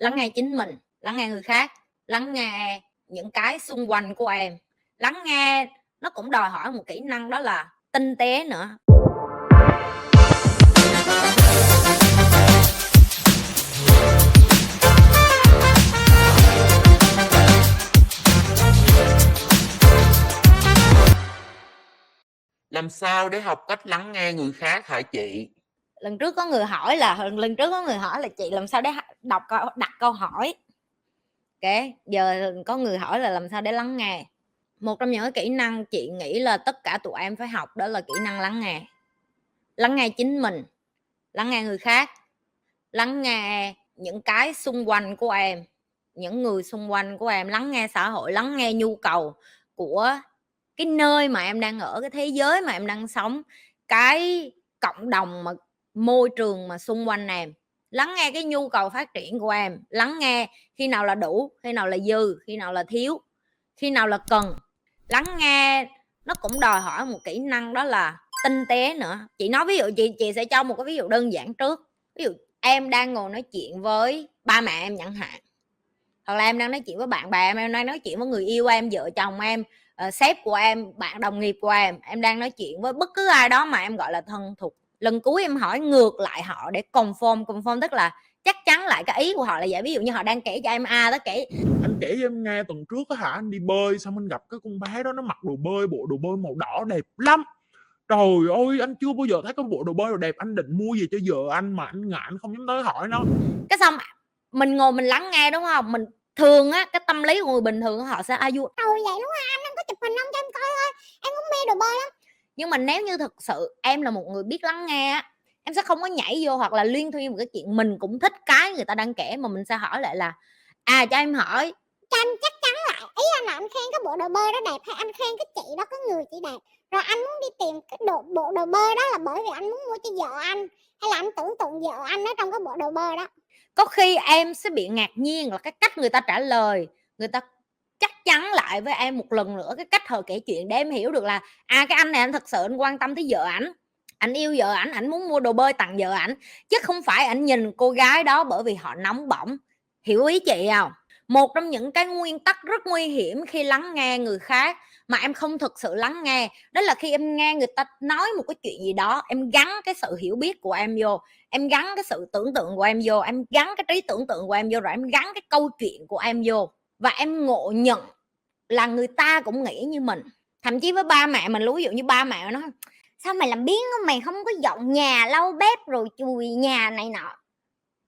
lắng nghe chính mình, lắng nghe người khác, lắng nghe những cái xung quanh của em. Lắng nghe nó cũng đòi hỏi một kỹ năng đó là tinh tế nữa. Làm sao để học cách lắng nghe người khác hả chị? Lần trước có người hỏi là "Chị làm sao để đặt câu hỏi?" Giờ có người hỏi là làm sao để lắng nghe. Một trong những cái kỹ năng chị nghĩ là tất cả tụi em phải học đó là kỹ năng lắng nghe. Lắng nghe chính mình, lắng nghe người khác, lắng nghe những cái xung quanh của em, những người xung quanh của em, lắng nghe xã hội, lắng nghe nhu cầu của cái nơi mà em đang ở, cái thế giới mà em đang sống, cái cộng đồng mà môi trường mà xung quanh em. Lắng nghe cái nhu cầu phát triển của em, lắng nghe khi nào là đủ, khi nào là dư, khi nào là thiếu, khi nào là cần. Lắng nghe nó cũng đòi hỏi một kỹ năng đó là tinh tế nữa. Chị nói ví dụ chị sẽ cho một cái ví dụ đơn giản trước. Ví dụ em đang ngồi nói chuyện với ba mẹ em chẳng hạn, hoặc là em đang nói chuyện với bạn bè em đang nói chuyện với người yêu em, vợ chồng em, sếp của em, bạn đồng nghiệp của em đang nói chuyện với bất cứ ai đó mà em gọi là thân thuộc. Lần cuối em hỏi ngược lại họ để confirm tức là chắc chắn lại cái ý của họ là vậy. Ví dụ như họ đang kể cho em A, đó kể Anh kể cho em nghe tuần trước á hả, anh đi bơi xong anh gặp cái con bé đó, nó mặc đồ bơi, bộ đồ bơi màu đỏ đẹp lắm. Trời ơi, anh chưa bao giờ thấy cái bộ đồ bơi nào đẹp, anh định mua về cho vợ anh mà anh ngại, anh không dám tới hỏi nó. cái xong mình ngồi mình lắng nghe, đúng không? Mình thường á, cái tâm lý của người bình thường họ sẽ vui vậy đúng không? Anh có chụp hình không cho em coi thôi, em cũng mê đồ bơi lắm. Nhưng mà nếu như thực sự em là một người biết lắng nghe á, em sẽ không có nhảy vô hoặc là luyên thuyên một cái chuyện mình cũng thích cái người ta đang kể, mà mình sẽ hỏi lại là cho em hỏi, cho anh chắc chắn lại, ý anh là anh khen cái bộ đồ bơi đó đẹp hay anh khen cái chị đó, cái người chị đẹp, rồi anh muốn đi tìm cái bộ đồ bơi đó là bởi vì anh muốn mua cho vợ anh, hay là anh tưởng tượng vợ anh ở trong cái bộ đồ bơi đó? Có khi em sẽ bị ngạc nhiên là cái cách người ta trả lời, người ta chắc chắn lại với em một lần nữa cái cách họ kể chuyện để em hiểu được là cái anh này anh thật sự anh quan tâm tới vợ ảnh yêu vợ ảnh muốn mua đồ bơi tặng vợ ảnh, chứ không phải ảnh nhìn cô gái đó bởi vì họ nóng bỏng. Hiểu ý chị hông? Một trong những cái nguyên tắc rất nguy hiểm khi lắng nghe người khác mà em không thực sự lắng nghe, đó là khi em nghe người ta nói một cái chuyện gì đó, em gắn cái sự hiểu biết của em vô, em gắn cái sự tưởng tượng của em vô, em gắn cái trí tưởng tượng của em vô, rồi em gắn cái câu chuyện của em vô và em ngộ nhận là người ta cũng nghĩ như mình. Thậm chí với ba mẹ mình, ví dụ như ba mẹ nói: "Sao mày làm biếng á, mày không có dọn nhà, lau bếp rồi chùi nhà này nọ."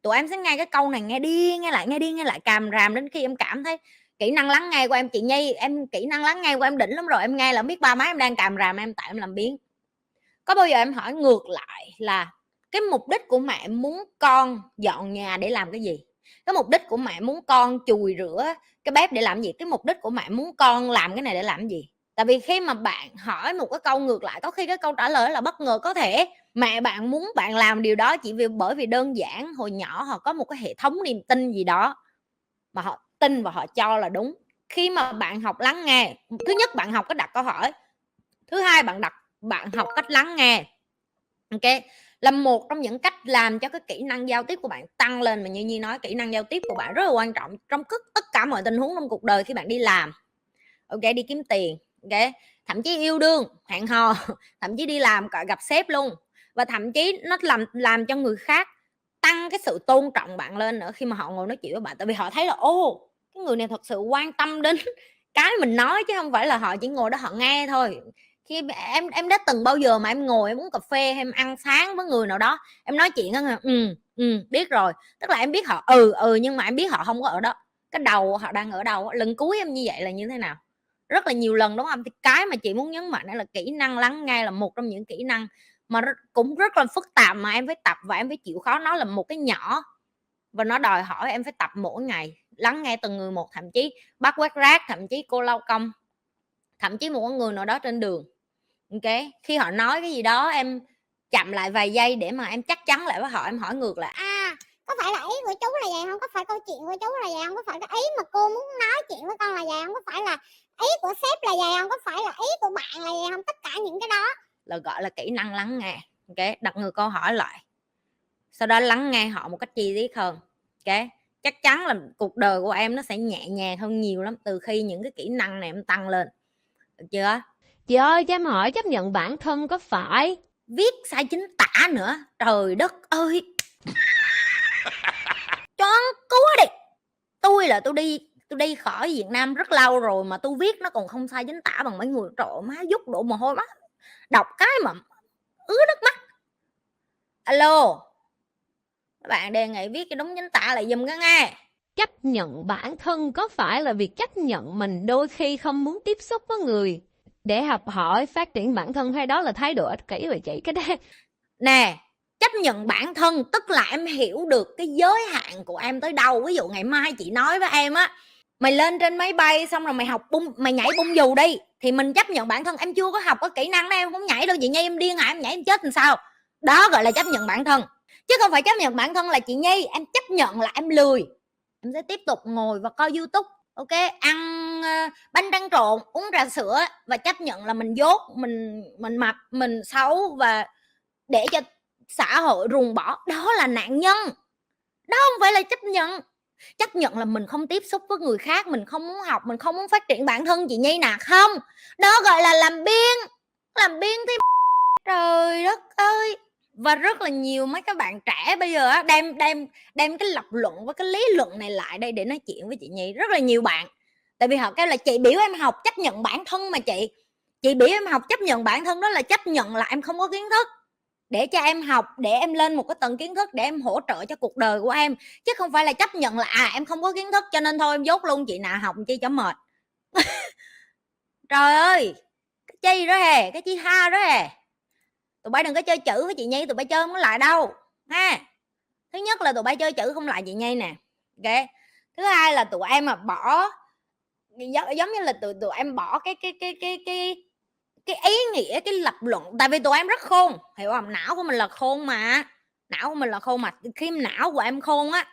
Tụi em sẽ nghe cái câu này nghe đi nghe lại càm ràm đến khi em cảm thấy kỹ năng lắng nghe của em, chị Nhi, kỹ năng lắng nghe của em đỉnh lắm rồi, em nghe là em biết ba má em đang càm ràm em tại em làm biếng. Có bao giờ em hỏi ngược lại là cái mục đích của mẹ muốn con dọn nhà để làm cái gì? Cái mục đích của mẹ muốn con chùi rửa cái bếp để làm gì? Cái mục đích của mẹ muốn con làm cái này để làm gì? Tại vì khi mà bạn hỏi một cái câu ngược lại, có khi cái câu trả lời là bất ngờ, có thể mẹ bạn muốn bạn làm điều đó chỉ bởi vì đơn giản hồi nhỏ họ có một cái hệ thống niềm tin gì đó mà họ tin và họ cho là đúng. Khi mà bạn học lắng nghe, thứ nhất bạn học cách đặt câu hỏi, thứ hai bạn học cách lắng nghe. OK, là một trong những cách làm cho cái kỹ năng giao tiếp của bạn tăng lên, mà như Nhi nói kỹ năng giao tiếp của bạn rất là quan trọng trong tất cả mọi tình huống trong cuộc đời khi bạn đi làm. OK, đi kiếm tiền, OK, thậm chí yêu đương, hẹn hò, thậm chí đi làm gặp sếp luôn. Và thậm chí nó làm cho người khác tăng cái sự tôn trọng bạn lên nữa khi mà họ ngồi nói chuyện với bạn, tại vì họ thấy là cái người này thật sự quan tâm đến cái mình nói chứ không phải là họ chỉ ngồi đó họ nghe thôi. Khi em đã từng bao giờ mà em ngồi em uống cà phê hay em ăn sáng với người nào đó, em nói chuyện á, biết rồi, tức là em biết họ nhưng mà em biết họ không có ở đó, cái đầu họ đang ở đâu. Lần cuối em như vậy là như thế nào? Rất là nhiều lần, đúng không? Thì cái mà chị muốn nhấn mạnh đó là kỹ năng lắng nghe là một trong những kỹ năng mà cũng rất là phức tạp mà em phải tập và em phải chịu khó. Nó là một cái nhỏ và nó đòi hỏi em phải tập mỗi ngày, lắng nghe từng người một, thậm chí bác quét rác, thậm chí cô lau công, thậm chí một người nào đó trên đường. OK, khi họ nói cái gì đó em chậm lại vài giây để mà em chắc chắn lại với họ, em hỏi ngược lại: có phải là ý của chú là vậy hông? Có phải câu chuyện của chú là vậy hông? Có phải cái ý mà cô muốn nói chuyện với con là vậy hông? Có phải là ý của sếp là vậy hông? Có phải là ý của bạn là vậy hông? Tất cả những cái đó là gọi là kỹ năng lắng nghe. OK, đặt ngược câu hỏi lại, sau đó lắng nghe họ một cách chi tiết hơn. OK, chắc chắn là cuộc đời của em nó sẽ nhẹ nhàng hơn nhiều lắm từ khi những cái kỹ năng này em tăng lên. Được chưa? Chị ơi, cho em hỏi chấp nhận bản thân có phải Viết sai chính tả nữa. Trời đất ơi. Choáng cứu đi. Tôi đi khỏi Việt Nam rất lâu rồi mà tôi viết nó còn không sai chính tả bằng mấy người. Trời ơi, má dút đổ mồ hôi mắt. Đọc cái mà ứa nước mắt. Alo. Các bạn đề nghị viết cái đúng chính tả lại giùm cái nghe. chấp nhận bản thân có phải là việc chấp nhận mình đôi khi không muốn tiếp xúc với người để học hỏi phát triển bản thân, hay đó là thái độ ích kỷ vậy chị? Cái đây Nè, chấp nhận bản thân tức là em hiểu được cái giới hạn của em tới đâu. Ví dụ ngày mai chị nói với em á, mày lên trên máy bay xong rồi mày nhảy bung dù đi, thì mình chấp nhận bản thân em chưa có học cái kỹ năng đó, em không nhảy đâu. Chị Nhi em điên hả, em nhảy em chết làm sao? Đó gọi là chấp nhận bản thân. Chứ không phải chấp nhận bản thân là chị Nhi em chấp nhận là em lười, em sẽ tiếp tục ngồi và coi YouTube, ok, ăn bánh tráng trộn, uống trà sữa và chấp nhận là mình dốt, mình mập, mình xấu và để cho xã hội ruồng bỏ. Đó là nạn nhân, đó không phải là chấp nhận. Chấp nhận là mình không tiếp xúc với người khác, mình không muốn học, mình không muốn phát triển bản thân chị Nhi nè. Không, đó gọi là làm biếng thì trời đất ơi. Và rất là nhiều mấy các bạn trẻ bây giờ á, đem cái lập luận với cái lý luận này lại đây để nói chuyện với chị Nhi. Rất là nhiều bạn, tại vì họ kêu là chị biểu em học chấp nhận bản thân mà chị biểu em học chấp nhận bản thân, đó là chấp nhận là em không có kiến thức để cho em học, để em lên một cái tầng kiến thức để em hỗ trợ cho cuộc đời của em, chứ không phải là chấp nhận là em không có kiến thức cho nên thôi em dốt luôn chị nè, học chi cho mệt. Trời ơi, cái chi đó hề, cái chi ha đó hề. Tụi bay đừng có chơi chữ với chị Nhi, tụi bay chơi không có lại đâu ha. Thứ nhất là tụi bay chơi chữ không lại chị Nhi nè, ok. Thứ hai là tụi em mà bỏ, giống như là tụi em bỏ cái ý nghĩa, cái lập luận. Tại vì tụi em rất khôn, hiểu không? Não của mình là khôn mà, khi não của em khôn á,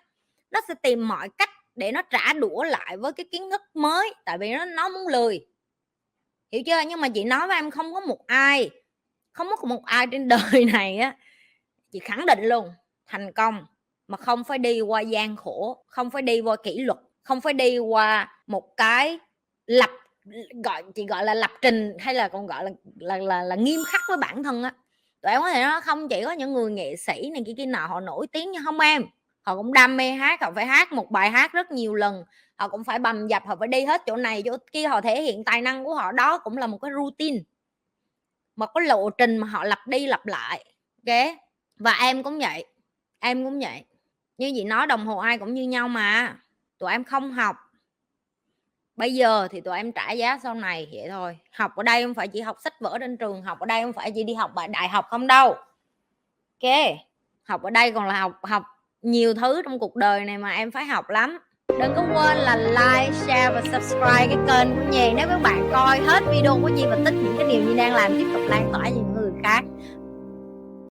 nó sẽ tìm mọi cách để nó trả đũa lại với cái kiến thức mới, tại vì nó muốn lười, hiểu chưa? Nhưng mà chị nói với em, không có một ai trên đời này á, chị khẳng định luôn, thành công mà không phải đi qua gian khổ, không phải đi qua kỷ luật, không phải đi qua một cái chị gọi là lập trình, hay là còn gọi là nghiêm khắc với bản thân á. Tụi em có thể nói không, chỉ có những người nghệ sĩ này kia nào họ nổi tiếng, nhưng không em, họ cũng đam mê hát, họ phải hát một bài hát rất nhiều lần, họ cũng phải bầm dập, họ phải đi hết chỗ này chỗ kia, họ thể hiện tài năng của họ. Đó cũng là một cái routine, một cái lộ trình mà họ lặp đi lặp lại, ok. Và em cũng vậy, như chị nói, đồng hồ ai cũng như nhau mà. Tụi em không học bây giờ thì tụi em trả giá sau này vậy thôi. Học ở đây không phải chỉ học sách vở trên trường, học ở đây không phải chỉ đi học đại học không đâu, ok. Học ở đây còn là học nhiều thứ trong cuộc đời này mà em phải học lắm. Đừng có quên là like, share và subscribe cái kênh của Nhi. Nếu các bạn coi hết video của Nhi và thích những cái điều Nhi đang làm, tiếp tục lan tỏa cho những người khác.